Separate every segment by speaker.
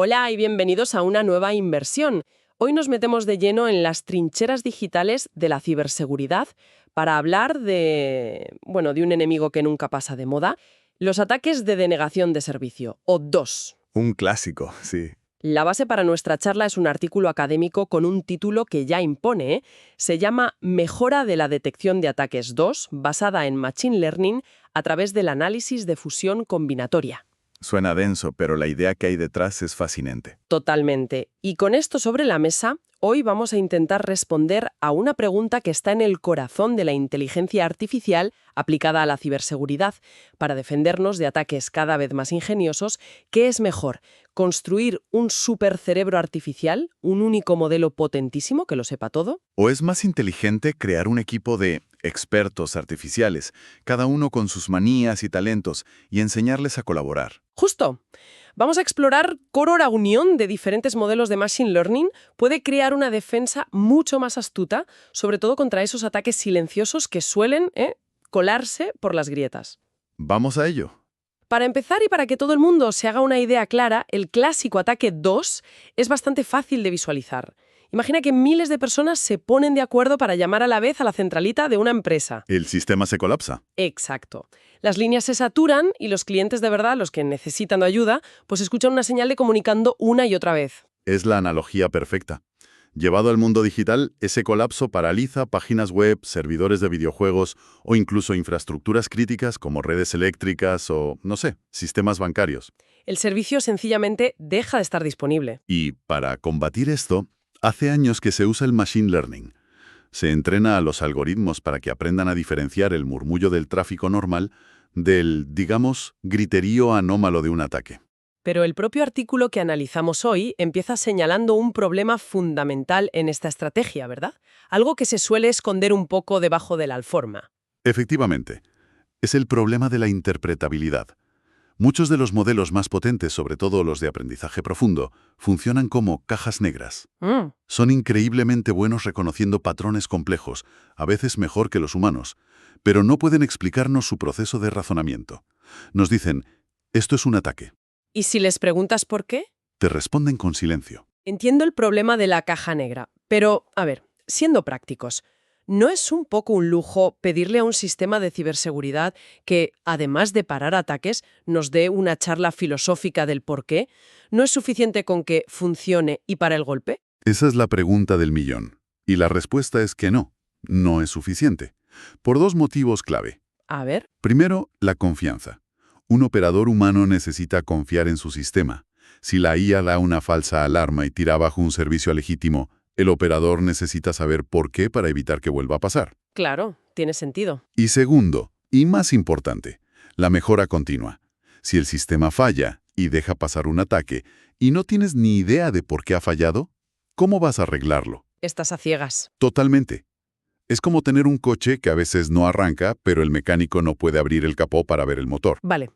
Speaker 1: Hola y bienvenidos a una nueva inversión. Hoy nos metemos de lleno en las trincheras digitales de la ciberseguridad para hablar de un enemigo que nunca pasa de moda, los ataques de denegación de servicio, o DOS.
Speaker 2: Un clásico, sí.
Speaker 1: La base para nuestra charla es un artículo académico con un título que ya impone, ¿eh? Se llama Mejora de la detección de ataques DOS, basada en Machine Learning a través del análisis de fusión combinatoria.
Speaker 2: Suena denso, pero la idea que hay detrás es fascinante.
Speaker 1: Totalmente. Y con esto sobre la mesa, hoy vamos a intentar responder a una pregunta que está en el corazón de la inteligencia artificial aplicada a la ciberseguridad para defendernos de ataques cada vez más ingeniosos. ¿Qué es mejor? ¿Construir un supercerebro artificial, un único modelo potentísimo que lo sepa todo?
Speaker 2: ¿O es más inteligente crear un equipo de expertos artificiales, cada uno con sus manías y talentos, y enseñarles a colaborar?
Speaker 1: Justo. Vamos a explorar cómo la unión de diferentes modelos de Machine Learning puede crear una defensa mucho más astuta, sobre todo contra esos ataques silenciosos que suelen colarse por las grietas.
Speaker 2: Vamos a ello.
Speaker 1: Para empezar y para que todo el mundo se haga una idea clara, el clásico ataque DOS es bastante fácil de visualizar. Imagina que miles de personas se ponen de acuerdo para llamar a la vez a la centralita de una empresa.
Speaker 2: El sistema se colapsa.
Speaker 1: Exacto. Las líneas se saturan y los clientes de verdad, los que necesitan ayuda, pues escuchan una señal de comunicando una y otra vez.
Speaker 2: Es la analogía perfecta. Llevado al mundo digital, ese colapso paraliza páginas web, servidores de videojuegos o incluso infraestructuras críticas como redes eléctricas o, no sé, sistemas bancarios.
Speaker 1: El servicio sencillamente deja de estar disponible.
Speaker 2: Y para combatir esto, hace años que se usa el Machine Learning. Se entrena a los algoritmos para que aprendan a diferenciar el murmullo del tráfico normal del, digamos, griterío anómalo de un ataque.
Speaker 1: Pero el propio artículo que analizamos hoy empieza señalando un problema fundamental en esta estrategia, ¿verdad? Algo que se suele esconder un poco debajo de la alforma.
Speaker 2: Efectivamente, es el problema de la interpretabilidad. Muchos de los modelos más potentes, sobre todo los de aprendizaje profundo, funcionan como cajas negras. Son increíblemente buenos reconociendo patrones complejos, a veces mejor que los humanos, pero no pueden explicarnos su proceso de razonamiento. Nos dicen, esto es un ataque.
Speaker 1: ¿Y si les preguntas por qué?
Speaker 2: Te responden con silencio.
Speaker 1: Entiendo el problema de la caja negra, pero, a ver, siendo prácticos, ¿no es un poco un lujo pedirle a un sistema de ciberseguridad que, además de parar ataques, nos dé una charla filosófica del por qué? ¿No es suficiente con que funcione y para el golpe?
Speaker 2: Esa es la pregunta del millón. Y la respuesta es que no, no es suficiente. Por dos motivos clave.
Speaker 1: A ver.
Speaker 2: Primero, la confianza. Un operador humano necesita confiar en su sistema. Si la IA da una falsa alarma y tira abajo un servicio legítimo, el operador necesita saber por qué para evitar que vuelva a pasar.
Speaker 1: Claro, tiene sentido.
Speaker 2: Y segundo, y más importante, la mejora continua. Si el sistema falla y deja pasar un ataque y no tienes ni idea de por qué ha fallado, ¿cómo vas a arreglarlo?
Speaker 1: Estás a ciegas.
Speaker 2: Totalmente. Es como tener un coche que a veces no arranca, pero el mecánico no puede abrir el capó para ver el motor.
Speaker 1: Vale.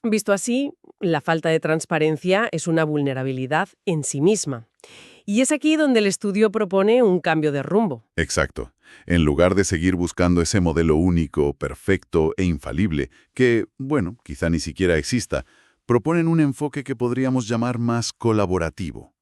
Speaker 1: Visto así, la falta de transparencia es una vulnerabilidad en sí misma. Y es aquí donde el estudio propone un cambio de rumbo.
Speaker 2: Exacto. En lugar de seguir buscando ese modelo único, perfecto e infalible, que, bueno, quizá ni siquiera exista, proponen un enfoque que podríamos llamar más colaborativo.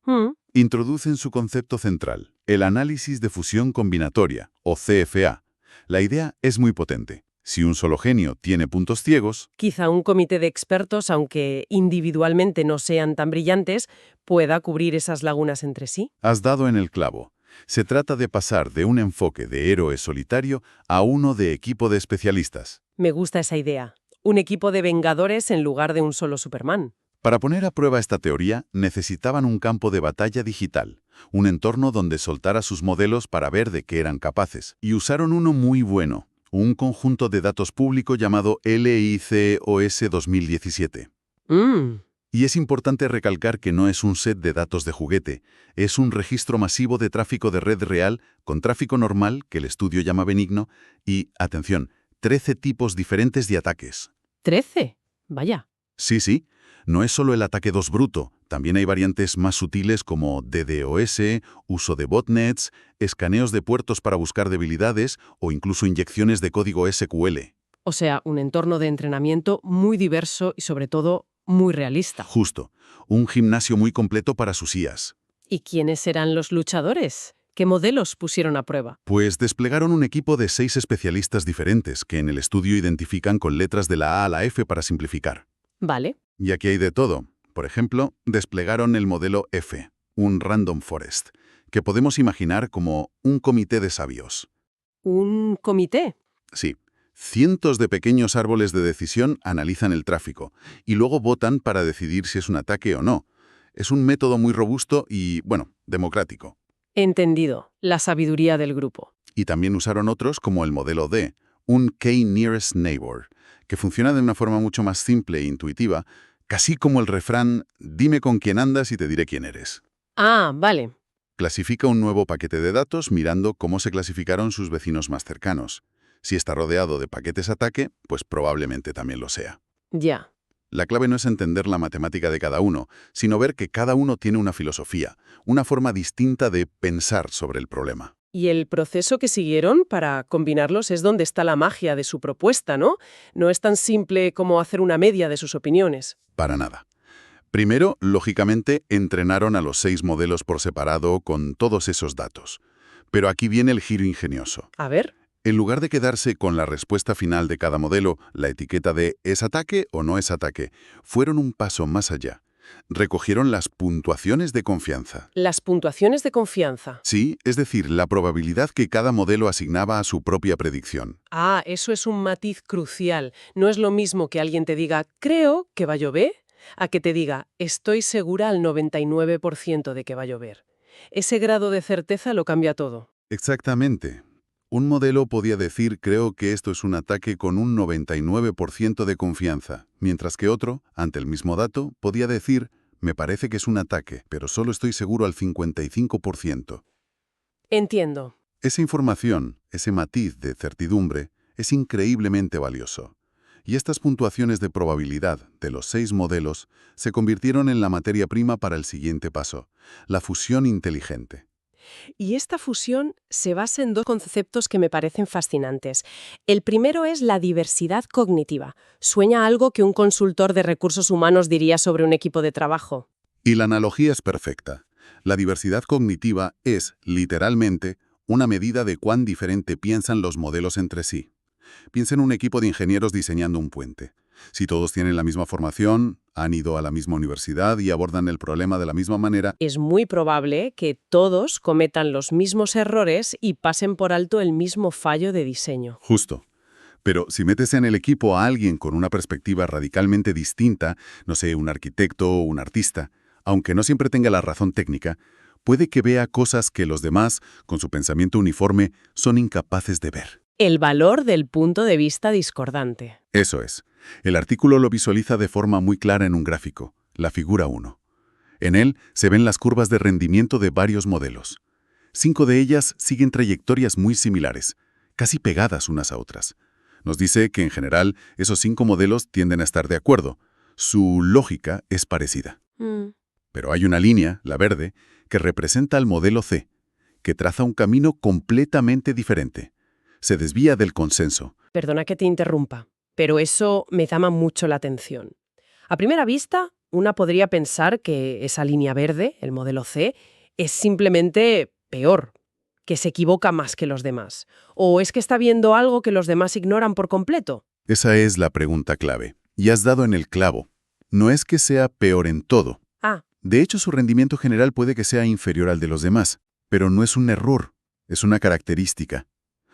Speaker 2: Introducen su concepto central, el análisis de fusión combinatoria, o CFA. La idea es muy potente. Si un solo genio tiene puntos ciegos,
Speaker 1: quizá un comité de expertos, aunque individualmente no sean tan brillantes, pueda cubrir esas lagunas entre sí.
Speaker 2: Has dado en el clavo. Se trata de pasar de un enfoque de héroe solitario a uno de equipo de especialistas.
Speaker 1: Me gusta esa idea. Un equipo de vengadores en lugar de un solo Superman.
Speaker 2: Para poner a prueba esta teoría, necesitaban un campo de batalla digital, un entorno donde soltara sus modelos para ver de qué eran capaces. Y usaron uno muy bueno. Un conjunto de datos público llamado LICOS 2017. Y es importante recalcar que no es un set de datos de juguete, es un registro masivo de tráfico de red real con tráfico normal, que el estudio llama benigno, y, atención, 13 tipos diferentes de ataques.
Speaker 1: ¿13? Vaya.
Speaker 2: Sí. No es solo el ataque 2 bruto, también hay variantes más sutiles como DDoS, uso de botnets, escaneos de puertos para buscar debilidades o incluso inyecciones de código SQL.
Speaker 1: O sea, un entorno de entrenamiento muy diverso y sobre todo muy realista.
Speaker 2: Justo. Un gimnasio muy completo para sus IAs.
Speaker 1: ¿Y quiénes eran los luchadores? ¿Qué modelos pusieron a prueba?
Speaker 2: Pues desplegaron un equipo de 6 especialistas diferentes que en el estudio identifican con letras de la A a la F para simplificar.
Speaker 1: Vale.
Speaker 2: Y aquí hay de todo. Por ejemplo, desplegaron el modelo F, un Random Forest, que podemos imaginar como un comité de sabios.
Speaker 1: ¿Un comité?
Speaker 2: Sí, cientos de pequeños árboles de decisión analizan el tráfico y luego votan para decidir si es un ataque o no. Es un método muy robusto y, bueno, democrático.
Speaker 1: Entendido. La sabiduría del grupo.
Speaker 2: Y también usaron otros como el modelo D, un K-Nearest Neighbor, que funciona de una forma mucho más simple e intuitiva, casi como el refrán «dime con quién andas y te diré quién eres».
Speaker 1: Ah, vale.
Speaker 2: Clasifica un nuevo paquete de datos mirando cómo se clasificaron sus vecinos más cercanos. Si está rodeado de paquetes ataque, pues probablemente también lo sea.
Speaker 1: Ya.
Speaker 2: La clave no es entender la matemática de cada uno, sino ver que cada uno tiene una filosofía, una forma distinta de pensar sobre el problema.
Speaker 1: Y el proceso que siguieron para combinarlos es donde está la magia de su propuesta, ¿no? No es tan simple como hacer una media de sus opiniones.
Speaker 2: Para nada. Primero, lógicamente, entrenaron a los 6 modelos por separado con todos esos datos. Pero aquí viene el giro ingenioso.
Speaker 1: A ver.
Speaker 2: En lugar de quedarse con la respuesta final de cada modelo, la etiqueta de ¿es ataque o no es ataque?, fueron un paso más allá. Recogieron las puntuaciones de confianza.
Speaker 1: Las puntuaciones de confianza.
Speaker 2: Sí, es decir, la probabilidad que cada modelo asignaba a su propia predicción.
Speaker 1: Ah, eso es un matiz crucial. No es lo mismo que alguien te diga, creo que va a llover, a que te diga, estoy segura al 99% de que va a llover. Ese grado de certeza lo cambia todo.
Speaker 2: Exactamente. Un modelo podía decir creo que esto es un ataque con un 99% de confianza, mientras que otro, ante el mismo dato, podía decir me parece que es un ataque, pero solo estoy seguro al 55%.
Speaker 1: Entiendo.
Speaker 2: Esa información, ese matiz de certidumbre, es increíblemente valioso. Y estas puntuaciones de probabilidad de los 6 modelos se convirtieron en la materia prima para el siguiente paso, la fusión inteligente.
Speaker 1: Y esta fusión se basa en dos conceptos que me parecen fascinantes. El primero es la diversidad cognitiva. Sueña algo que un consultor de recursos humanos diría sobre un equipo de trabajo.
Speaker 2: Y la analogía es perfecta. La diversidad cognitiva es, literalmente, una medida de cuán diferente piensan los modelos entre sí. Piensa en un equipo de ingenieros diseñando un puente. Si todos tienen la misma formación, han ido a la misma universidad y abordan el problema de la misma manera,
Speaker 1: Es muy probable que todos cometan los mismos errores y pasen por alto el mismo fallo de diseño.
Speaker 2: justo. Pero si metes en el equipo a alguien con una perspectiva radicalmente distinta, no sé, un arquitecto o un artista, aunque no siempre tenga la razón técnica, puede que vea cosas que los demás, con su pensamiento uniforme, son incapaces de ver.
Speaker 1: El valor del punto de vista discordante.
Speaker 2: Eso es. El artículo lo visualiza de forma muy clara en un gráfico, la figura 1. En él se ven las curvas de rendimiento de varios modelos. 5 de ellas siguen trayectorias muy similares, casi pegadas unas a otras. Nos dice que en general esos 5 modelos tienden a estar de acuerdo. Su lógica es parecida. Pero hay una línea, la verde, que representa al modelo C, que traza un camino completamente diferente. Se desvía del consenso.
Speaker 1: Perdona que te interrumpa, pero eso me llama mucho la atención. A primera vista, una podría pensar que esa línea verde, el modelo C, es simplemente peor, que se equivoca más que los demás. ¿O es que está viendo algo que los demás ignoran por completo?
Speaker 2: Esa es la pregunta clave. Y has dado en el clavo. No es que sea peor en todo.
Speaker 1: Ah,
Speaker 2: De hecho, su rendimiento general puede que sea inferior al de los demás, pero no es un error, es una característica.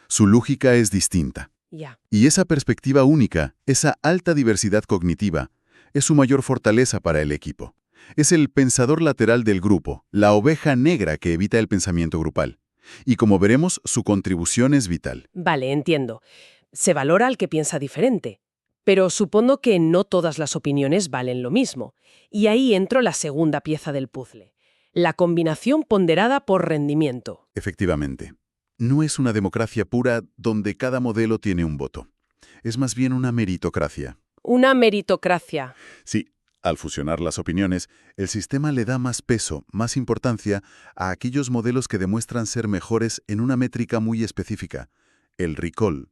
Speaker 2: Su lógica es distinta.
Speaker 1: ya.
Speaker 2: Y esa perspectiva única, esa alta diversidad cognitiva, es su mayor fortaleza para el equipo. Es el pensador lateral del grupo, la oveja negra que evita el pensamiento grupal. Y como veremos, su contribución es vital.
Speaker 1: Vale, entiendo. Se valora al que piensa diferente. Pero supongo que no todas las opiniones valen lo mismo. Y ahí entro la segunda pieza del puzzle. La combinación ponderada por rendimiento.
Speaker 2: Efectivamente. No es una democracia pura donde cada modelo tiene un voto. Es más bien una meritocracia.
Speaker 1: Una meritocracia.
Speaker 2: Sí, al fusionar las opiniones, el sistema le da más peso, más importancia a aquellos modelos que demuestran ser mejores en una métrica muy específica, el recall.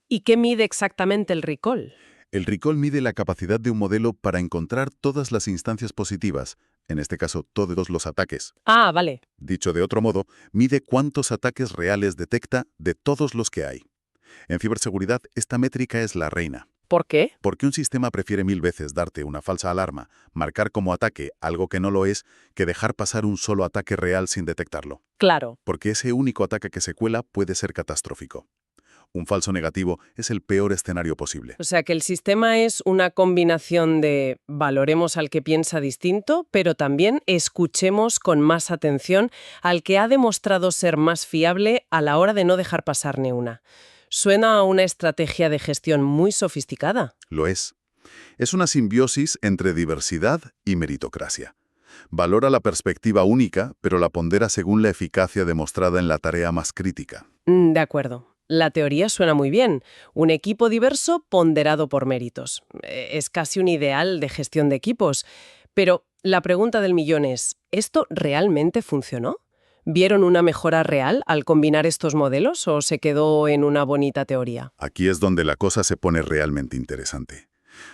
Speaker 1: ¿Y qué mide exactamente el recall?
Speaker 2: El recall mide la capacidad de un modelo para encontrar todas las instancias positivas, en este caso todos los ataques.
Speaker 1: Ah, vale.
Speaker 2: Dicho de otro modo, mide cuántos ataques reales detecta de todos los que hay. En ciberseguridad, esta métrica es la reina.
Speaker 1: ¿Por qué?
Speaker 2: Porque un sistema prefiere 1000 veces darte una falsa alarma, marcar como ataque algo que no lo es, que dejar pasar un solo ataque real sin detectarlo.
Speaker 1: Claro.
Speaker 2: Porque ese único ataque que se cuela puede ser catastrófico. Un falso negativo es el peor escenario posible.
Speaker 1: O sea que el sistema es una combinación de valoremos al que piensa distinto, pero también escuchemos con más atención al que ha demostrado ser más fiable a la hora de no dejar pasar ni una. Suena a una estrategia de gestión muy sofisticada.
Speaker 2: Lo es. Es una simbiosis entre diversidad y meritocracia. Valora la perspectiva única, pero la pondera según la eficacia demostrada en la tarea más crítica.
Speaker 1: De acuerdo. La teoría suena muy bien. Un equipo diverso ponderado por méritos. Es casi un ideal de gestión de equipos. Pero la pregunta del millón es, ¿esto realmente funcionó? ¿Vieron una mejora real al combinar estos modelos o se quedó en una bonita teoría?
Speaker 2: Aquí es donde la cosa se pone realmente interesante.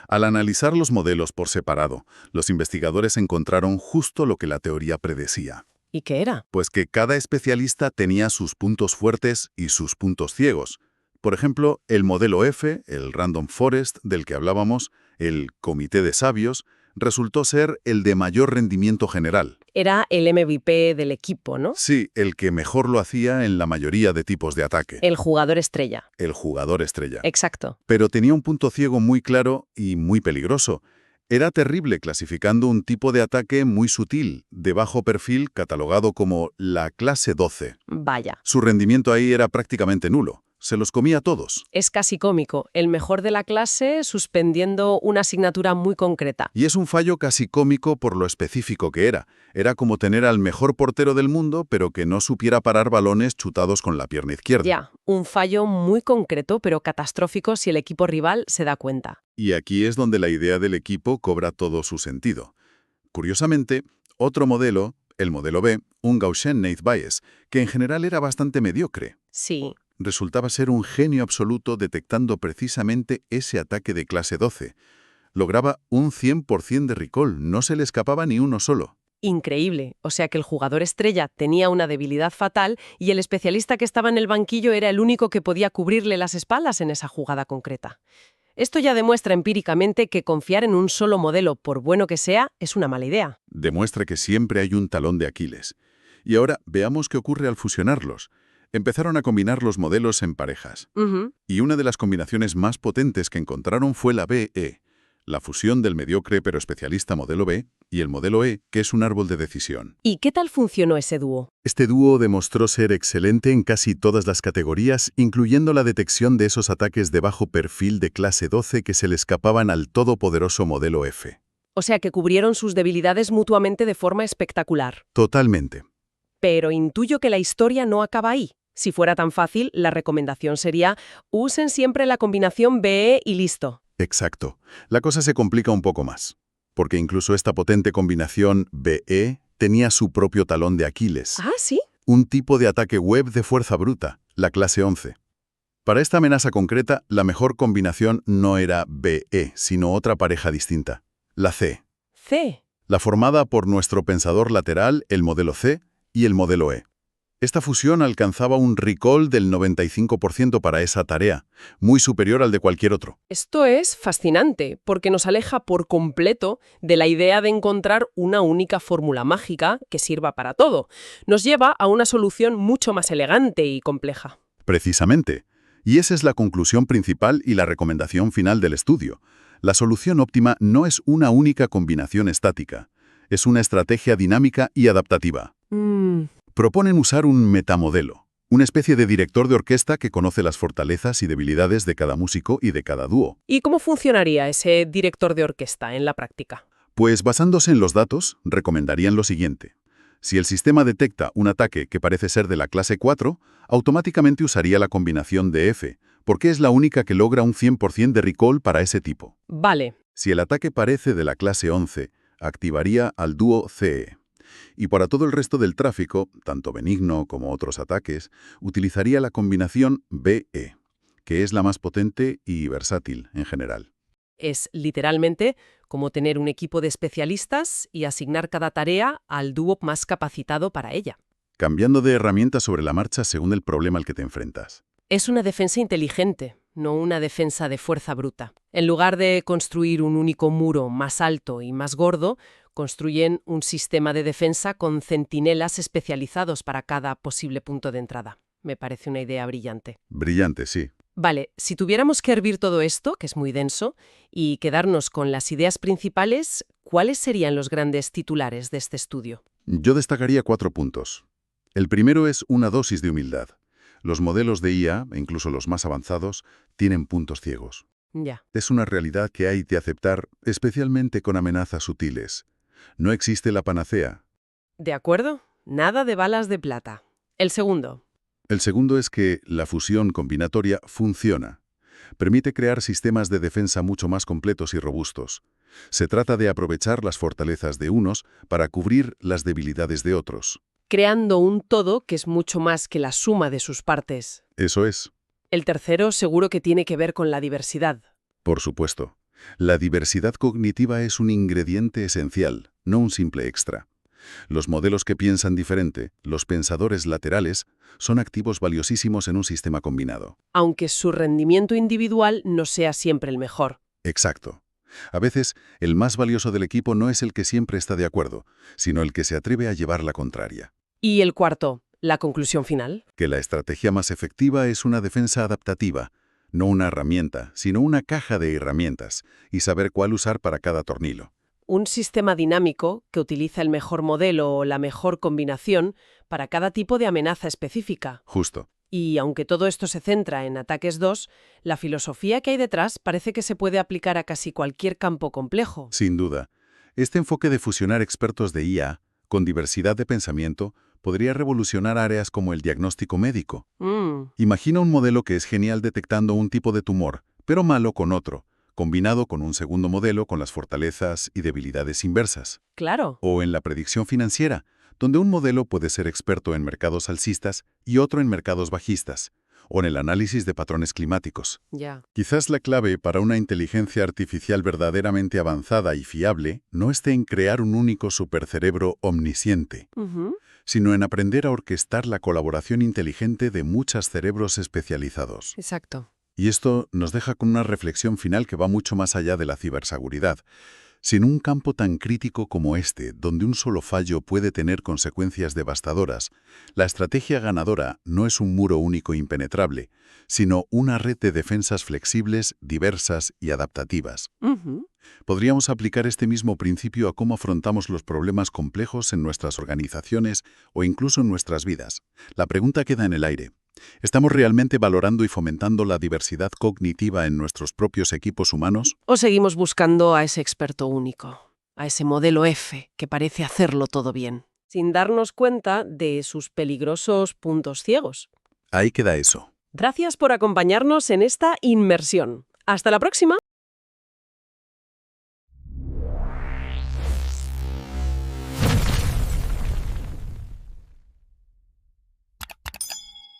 Speaker 2: Al analizar los modelos por separado, los investigadores encontraron justo lo que la teoría predecía.
Speaker 1: ¿Y qué era?
Speaker 2: Pues que cada especialista tenía sus puntos fuertes y sus puntos ciegos. Por ejemplo, el modelo F, el Random Forest del que hablábamos, el Comité de Sabios, resultó ser el de mayor rendimiento general.
Speaker 1: Era el MVP del equipo, ¿no?
Speaker 2: Sí, el que mejor lo hacía en la mayoría de tipos de ataque.
Speaker 1: El jugador estrella.
Speaker 2: El jugador estrella.
Speaker 1: Exacto.
Speaker 2: Pero tenía un punto ciego muy claro y muy peligroso. Era terrible clasificando un tipo de ataque muy sutil, de bajo perfil, catalogado como la clase 12.
Speaker 1: Vaya.
Speaker 2: Su rendimiento ahí era prácticamente nulo. Se los comía a todos.
Speaker 1: Es casi cómico. El mejor de la clase suspendiendo una asignatura muy concreta.
Speaker 2: Y es un fallo casi cómico por lo específico que era. Era como tener al mejor portero del mundo, pero que no supiera parar balones chutados con la pierna izquierda.
Speaker 1: Ya, un fallo muy concreto, pero catastrófico si el equipo rival se da cuenta.
Speaker 2: Y aquí es donde la idea del equipo cobra todo su sentido. Curiosamente, otro modelo, el modelo B, un Gaussian Naive Bayes, que en general era bastante mediocre,
Speaker 1: Sí.
Speaker 2: resultaba ser un genio absoluto detectando precisamente ese ataque de clase 12. Lograba un 100% de recall, no se le escapaba ni uno solo.
Speaker 1: Increíble. O sea que el jugador estrella tenía una debilidad fatal y el especialista que estaba en el banquillo era el único que podía cubrirle las espaldas en esa jugada concreta. Esto ya demuestra empíricamente que confiar en un solo modelo, por bueno que sea, es una mala idea.
Speaker 2: Demuestra que siempre hay un talón de Aquiles. Y ahora veamos qué ocurre al fusionarlos. Empezaron a combinar los modelos en parejas.
Speaker 1: Ujú.
Speaker 2: Y una de las combinaciones más potentes que encontraron fue la BE, la fusión del mediocre pero especialista modelo B y el modelo E, que es un árbol de decisión.
Speaker 1: ¿Y qué tal funcionó ese dúo?
Speaker 2: Este dúo demostró ser excelente en casi todas las categorías, incluyendo la detección de esos ataques de bajo perfil de clase 12 que se le escapaban al todopoderoso modelo F.
Speaker 1: O sea que cubrieron sus debilidades mutuamente de forma espectacular.
Speaker 2: Totalmente.
Speaker 1: Pero intuyo que la historia no acaba ahí. Si fuera tan fácil, la recomendación sería usen siempre la combinación BE y listo.
Speaker 2: Exacto. La cosa se complica un poco más, porque incluso esta potente combinación BE tenía su propio talón de Aquiles,
Speaker 1: Ah, ¿sí?
Speaker 2: un tipo de ataque web de fuerza bruta, la clase 11. Para esta amenaza concreta, la mejor combinación no era BE, sino otra pareja distinta, la C,
Speaker 1: C.
Speaker 2: la formada por nuestro pensador lateral, el modelo C, y el modelo E. Esta fusión alcanzaba un recall del 95% para esa tarea, muy superior al de cualquier otro.
Speaker 1: Esto es fascinante, porque nos aleja por completo de la idea de encontrar una única fórmula mágica que sirva para todo. Nos lleva a una solución mucho más elegante y compleja.
Speaker 2: Precisamente. Y esa es la conclusión principal y la recomendación final del estudio. La solución óptima no es una única combinación estática. Es una estrategia dinámica y adaptativa. Proponen usar un metamodelo, una especie de director de orquesta que conoce las fortalezas y debilidades de cada músico y de cada dúo.
Speaker 1: ¿Y cómo funcionaría ese director de orquesta en la práctica?
Speaker 2: Pues basándose en los datos, recomendarían lo siguiente. Si el sistema detecta un ataque que parece ser de la clase 4, automáticamente usaría la combinación de F, porque es la única que logra un 100% de recall para ese tipo.
Speaker 1: Vale.
Speaker 2: Si el ataque parece de la clase 11, activaría al dúo CE. Y para todo el resto del tráfico, tanto benigno como otros ataques, utilizaría la combinación BE, que es la más potente y versátil en general.
Speaker 1: Es literalmente como tener un equipo de especialistas y asignar cada tarea al dúo más capacitado para ella.
Speaker 2: Cambiando de herramienta sobre la marcha según el problema al que te enfrentas.
Speaker 1: Es una defensa inteligente, no una defensa de fuerza bruta. En lugar de construir un único muro más alto y más gordo, construyen un sistema de defensa con centinelas especializados para cada posible punto de entrada. Me parece una idea brillante.
Speaker 2: Brillante, sí.
Speaker 1: Vale, si tuviéramos que hervir todo esto, que es muy denso, y quedarnos con las ideas principales, ¿cuáles serían los grandes titulares de este estudio?
Speaker 2: Yo destacaría 4 puntos. El primero es una dosis de humildad. Los modelos de IA, incluso los más avanzados, tienen puntos ciegos.
Speaker 1: Ya.
Speaker 2: Es una realidad que hay de aceptar, especialmente con amenazas sutiles. No existe la panacea.
Speaker 1: ¿De acuerdo? Nada de balas de plata. El segundo.
Speaker 2: El segundo es que la fusión combinatoria funciona. Permite crear sistemas de defensa mucho más completos y robustos. Se trata de aprovechar las fortalezas de unos para cubrir las debilidades de otros.
Speaker 1: Creando un todo que es mucho más que la suma de sus partes.
Speaker 2: Eso es,
Speaker 1: El tercero seguro que tiene que ver con la diversidad.
Speaker 2: por supuesto. La diversidad cognitiva es un ingrediente esencial, no un simple extra. Los modelos que piensan diferente, los pensadores laterales, son activos valiosísimos en un sistema combinado.
Speaker 1: Aunque su rendimiento individual no sea siempre el mejor.
Speaker 2: Exacto. A veces, el más valioso del equipo no es el que siempre está de acuerdo, sino el que se atreve a llevar la contraria.
Speaker 1: Y el cuarto, la conclusión final.
Speaker 2: Que la estrategia más efectiva es una defensa adaptativa, no una herramienta, sino una caja de herramientas, y saber cuál usar para cada tornillo.
Speaker 1: Un sistema dinámico que utiliza el mejor modelo o la mejor combinación para cada tipo de amenaza específica.
Speaker 2: Justo.
Speaker 1: Y aunque todo esto se centra en ataques 2, la filosofía que hay detrás parece que se puede aplicar a casi cualquier campo complejo.
Speaker 2: Sin duda. Este enfoque de fusionar expertos de IA con diversidad de pensamiento podría revolucionar áreas como el diagnóstico médico. Imagina un modelo que es genial detectando un tipo de tumor, pero malo con otro, combinado con un segundo modelo con las fortalezas y debilidades inversas.
Speaker 1: Claro.
Speaker 2: O en la predicción financiera, donde un modelo puede ser experto en mercados alcistas y otro en mercados bajistas, o en el análisis de patrones climáticos.
Speaker 1: Ya.
Speaker 2: Quizás la clave para una inteligencia artificial verdaderamente avanzada y fiable no esté en crear un único supercerebro omnisciente, sino en aprender a orquestar la colaboración inteligente de muchos cerebros especializados.
Speaker 1: Exacto.
Speaker 2: Y esto nos deja con una reflexión final que va mucho más allá de la ciberseguridad. Sin un campo tan crítico como este, donde un solo fallo puede tener consecuencias devastadoras, la estrategia ganadora no es un muro único impenetrable, sino una red de defensas flexibles, diversas y adaptativas. Podríamos aplicar este mismo principio a cómo afrontamos los problemas complejos en nuestras organizaciones o incluso en nuestras vidas. La pregunta queda en el aire. ¿Estamos realmente valorando y fomentando la diversidad cognitiva en nuestros propios equipos humanos?
Speaker 1: ¿O seguimos buscando a ese experto único, a ese modelo F que parece hacerlo todo bien, sin darnos cuenta de sus peligrosos puntos ciegos?
Speaker 2: Ahí queda eso.
Speaker 1: Gracias por acompañarnos en esta inmersión. ¡Hasta la próxima!